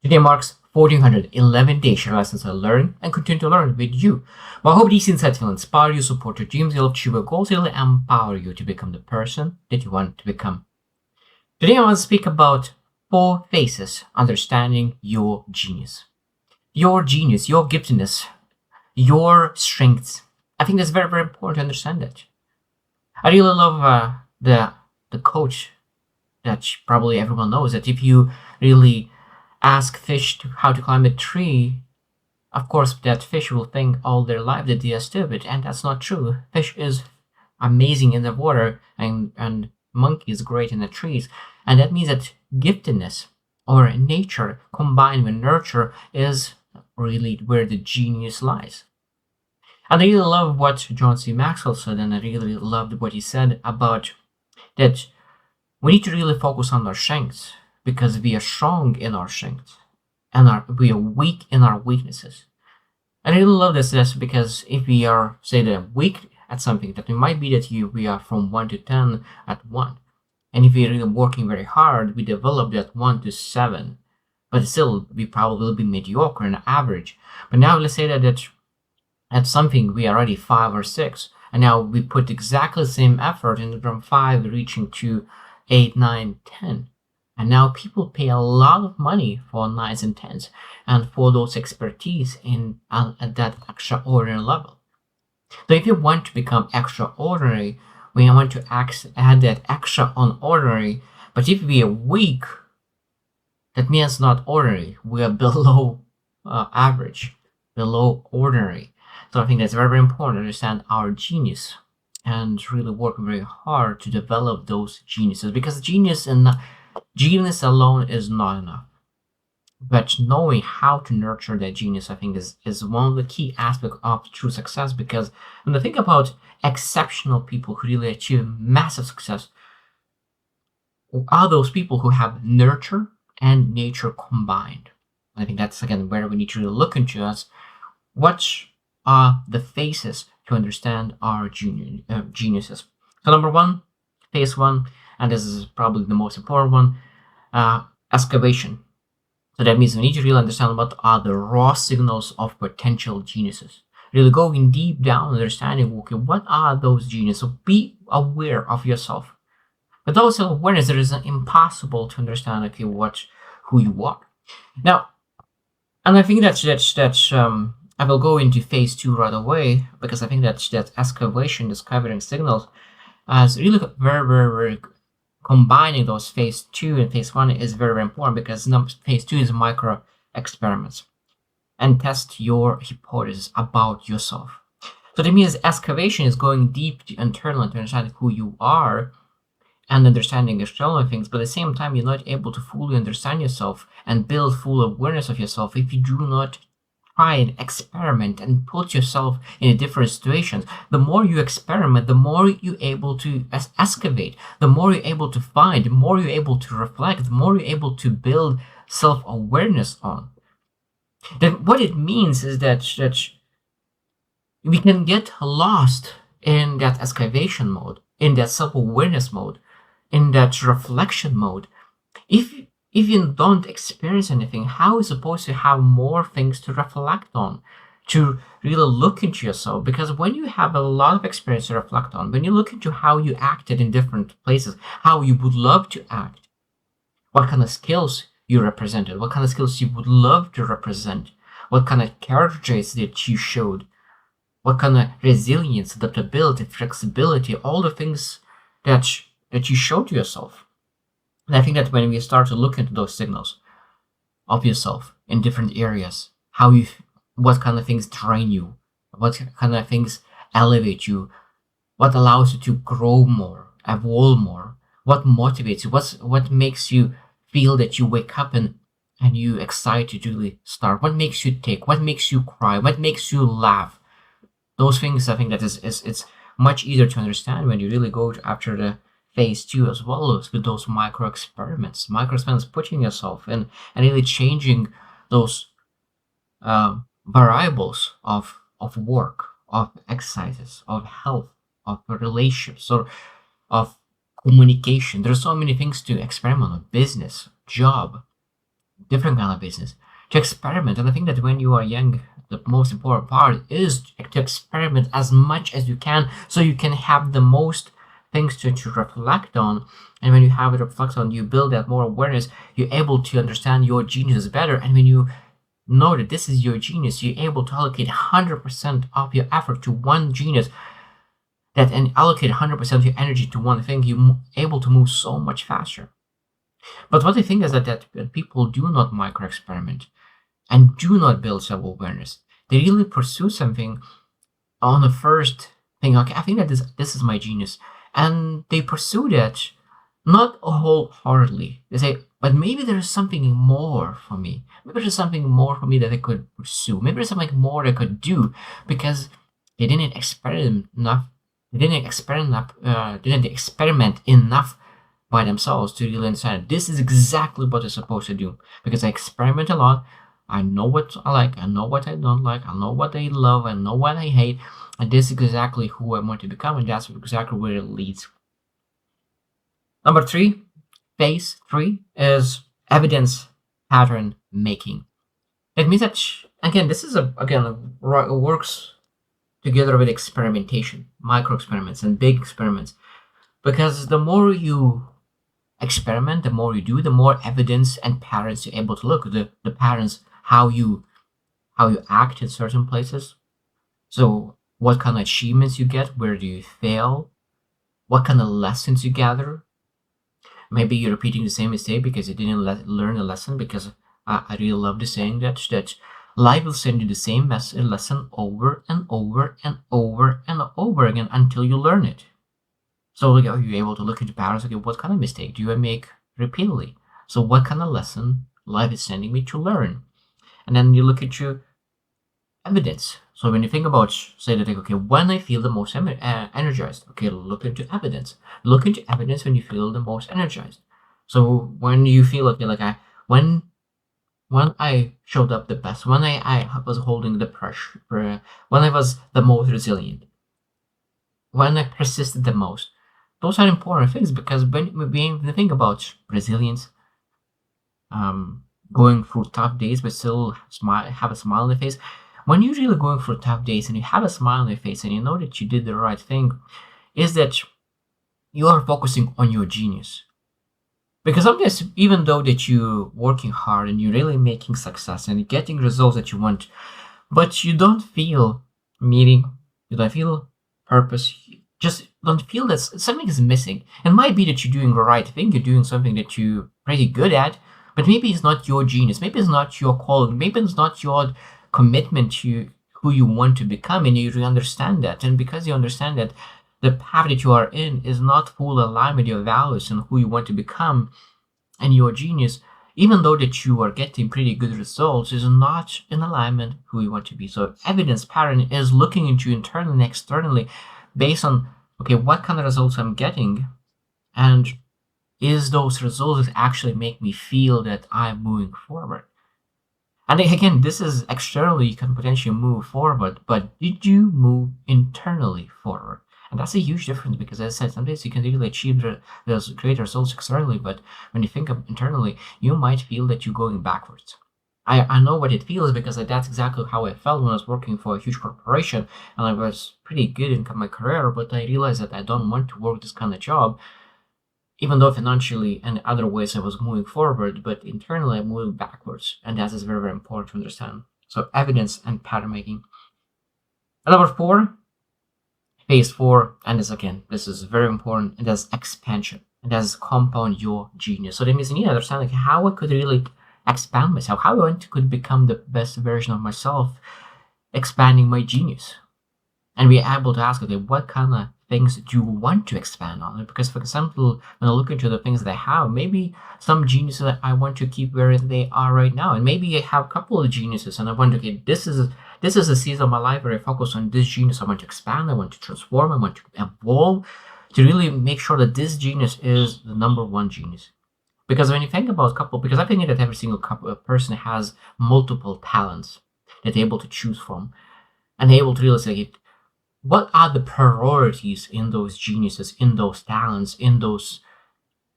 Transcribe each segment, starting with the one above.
Today marks 1411 days share lessons I learn and continue to learn with you. Well, I hope these insights will inspire you, support your dreams, will achieve your goals, will empower you to become the person that you want to become. Today I want to speak about 4 phases understanding your genius. Your genius, your giftedness, your strengths. I think that's very, very important to understand that. I really love the coach that probably everyone knows that if you really ask fish how to climb a tree, of course that fish will think all their life that they are stupid, and that's not true. Fish is amazing in the water, and monkey is great in the trees, and that means that giftedness or nature combined with nurture is really where the genius lies. And I really love what John C. Maxwell said, and I really loved what he said about that we need to really focus on our strengths because we are strong in our strengths and we are weak in our weaknesses. And I really love this because if we are, say, weak at something, that it might be that we are from 1 to 10 at 1. And if we're really working very hard, we develop that 1 to 7. But still, we probably will be mediocre and average. But now let's say that at something we are already 5 or 6. And now we put exactly the same effort and from 5 reaching to 8, 9, 10. And now people pay a lot of money for 9s and 10s and for those expertise at that extraordinary level. So if you want to become extraordinary, we want to add that extra on ordinary. But if we are weak, that means not ordinary. We are below average, below ordinary. So I think that's very, very important to understand our genius and really work very hard to develop those geniuses, because genius alone is not enough. But knowing how to nurture that genius, I think, is one of the key aspects of true success. Because when I think about exceptional people who really achieve massive success, are those people who have nurture and nature combined. I think that's, again, where we need to really look into us. What are the phases to understand our geniuses? So number 1, phase 1, and this is probably the most important one, excavation. So that means we need to really understand what are the raw signals of potential geniuses. Really going deep down, understanding, okay, what are those geniuses? So be aware of yourself. Without self-awareness, it is impossible to understand, okay, who you are. Now, and I think that's I will go into phase 2 right away, because I think that excavation, discovering signals, is really very, very, very combining those phase 2 and phase 1 is very, very important, because phase 2 is micro experiments and test your hypothesis about yourself. So that means excavation is going deep internally to understand who you are and understanding external things, but at the same time, you're not able to fully understand yourself and build full awareness of yourself if you do not try and experiment and put yourself in different situations. The more you experiment, the more you're able to excavate, the more you're able to find, the more you're able to reflect, the more you're able to build self-awareness on. Then what it means is that we can get lost in that excavation mode, in that self-awareness mode, in that reflection mode. If you don't experience anything, how are you supposed to have more things to reflect on, to really look into yourself? Because when you have a lot of experience to reflect on, when you look into how you acted in different places, how you would love to act, what kind of skills you represented, what kind of skills you would love to represent, what kind of character traits that you showed, what kind of resilience, adaptability, flexibility, all the things that you show to yourself. And I think that when we start to look into those signals of yourself in different areas, what kind of things train you, what kind of things elevate you, what allows you to grow more, evolve more, what motivates you, what makes you feel that you wake up and you excited to really start, what makes you take, what makes you cry, what makes you laugh. Those things, I think that it's much easier to understand when you really go after the phase 2, as well as with those micro experiments, putting yourself in and really changing those variables of work, of exercises, of health, of relationships, or of communication. There's so many things to experiment on: business, job, different kind of business, to experiment. And I think that when you are young, the most important part is to experiment as much as you can, so you can have the most things to reflect on. And when you have it reflect on, you build that more awareness, you're able to understand your genius better. And when you know that this is your genius, you're able to allocate 100% of your effort to one genius, that and allocate 100% of your energy to one thing, you're able to move so much faster. But what I think is that people do not micro experiment and do not build self awareness. They really pursue something on the first thing. Okay, I think that this is my genius, and they pursue that not wholeheartedly. They say, but maybe there's something more for me. Maybe there's something more for me that I could pursue. Maybe there's something more I could do, because they didn't experiment enough. Didn't experiment enough by themselves to really understand this is exactly what they're supposed to do. Because I experiment a lot, I know what I like, I know what I don't like, I know what I love, I know what I hate, and this is exactly who I want to become, and that's exactly where it leads. Number three, phase three, is evidence pattern making. It means that, again, this is works together with experimentation, micro experiments and big experiments, because the more you experiment, the more you do, the more evidence and patterns you're able to look. The patterns, how you act in certain places. So what kind of achievements you get, where do you fail, what kind of lessons you gather. Maybe you're repeating the same mistake because you didn't learn a lesson. Because I really love the saying that life will send you the same lesson over and over and over and over again until you learn it. So like, are you able to look into patterns? Okay, what kind of mistake do I make repeatedly? So what kind of lesson life is sending me to learn? And then you look at your evidence. So when you think about, say that, like, okay, when I feel the most energized, okay, look into evidence. Look into evidence when you feel the most energized. So when you feel, okay, like when I showed up the best, when I was holding the pressure, when I was the most resilient, when I persisted the most, those are important things. Because when you think about resilience, going through tough days but still have a smile on the face. When you're really going through tough days and you have a smile on your face and you know that you did the right thing, is that you are focusing on your genius. Because sometimes, even though that you're working hard and you're really making success and getting results that you want, but you don't feel meaning, you don't feel purpose, you just don't feel that something is missing. It might be that you're doing the right thing, you're doing something that you're pretty good at, but maybe it's not your genius, maybe it's not your calling, maybe it's not your commitment to who you want to become, and you really understand that. And because you understand that the path that you are in is not full aligned with your values and who you want to become and your genius, even though that you are getting pretty good results, is not in alignment who you want to be. So evidence pattern is looking into internally and externally based on, okay, what kind of results I'm getting, and is those results actually make me feel that I'm moving forward. And again, this is externally, you can potentially move forward, but did you move internally forward? And that's a huge difference, because as I said, sometimes you can really achieve those great results externally, but when you think of internally, you might feel that you're going backwards. I know what it feels, because that's exactly how I felt when I was working for a huge corporation, and I was pretty good in my career, but I realized that I don't want to work this kind of job, even though financially and other ways I was moving forward, but internally I'm moving backwards. And that is very, very important to understand. So evidence and pattern making. And number four, phase four, and this is very important, and that's expansion. And that's compound your genius. So that means you need to understand, like, how I could really expand myself, how I could become the best version of myself, expanding my genius. And we're able to ask, okay, what kind of things do you want to expand on? Because, for example, when I look into the things that I have, maybe some geniuses that I want to keep where they are right now, and maybe I have a couple of geniuses, and I want to, okay, this is a season of my life where I focus on this genius. I want to expand, I want to transform, I want to evolve, to really make sure that this genius is the number one genius. Because when you think about because I think that every single person has multiple talents that they're able to choose from, and they're able to really say, what are the priorities in those geniuses, in those talents, in those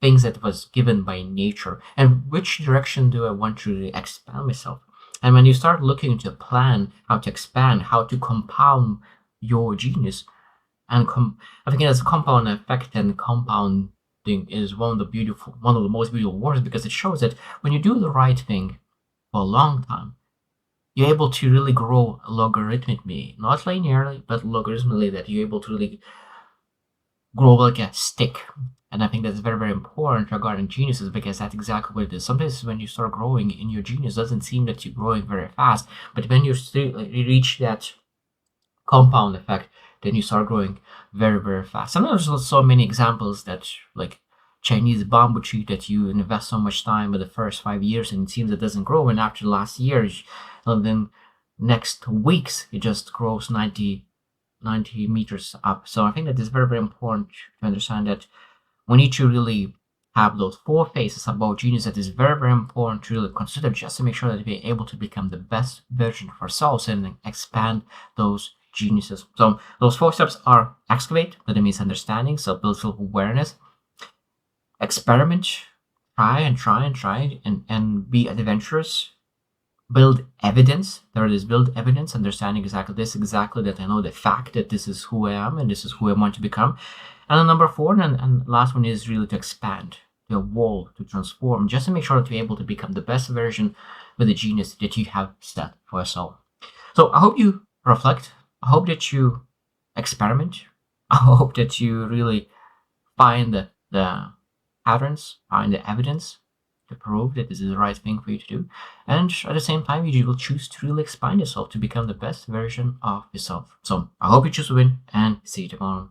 things that was given by nature, and which direction do I want to really expand myself. And when you start looking into a plan, how to expand, how to compound your genius, and I think it's compound effect, and compounding is one of the most beautiful words, because it shows that when you do the right thing for a long time, you're able to really grow logarithmically, not linearly, but logarithmically, that you're able to really grow like a stick. And I think that's very, very important regarding geniuses, because that's exactly what it is. Sometimes when you start growing in your genius, it doesn't seem that you're growing very fast, but when you reach that compound effect, then you start growing very, very fast. And there's so many examples that, like Chinese bamboo tree, that you invest so much time in the first 5 years and it seems it doesn't grow, and after the last year, and then next weeks, it just grows 90 meters up. So I think that it's very, very important to understand that we need to really have those 4 phases about genius, that is very, very important to really consider, just to make sure that we're able to become the best version of ourselves and expand those geniuses. So those 4 steps are: excavate, that means understanding, so build self-awareness; experiment, try and be adventurous; build evidence, there it is, build evidence, understanding exactly that I know the fact that this is who I am and this is who I want to become. And then number 4 and last one is really to expand, to evolve, to transform, just to make sure that you're able to become the best version with the genius that you have set for yourself. So I hope you reflect. I hope that you experiment. I hope that you really find the patterns, find the evidence to prove that this is the right thing for you to do. And at the same time, you will choose to really expand yourself to become the best version of yourself. So I hope you choose to win, and see you tomorrow.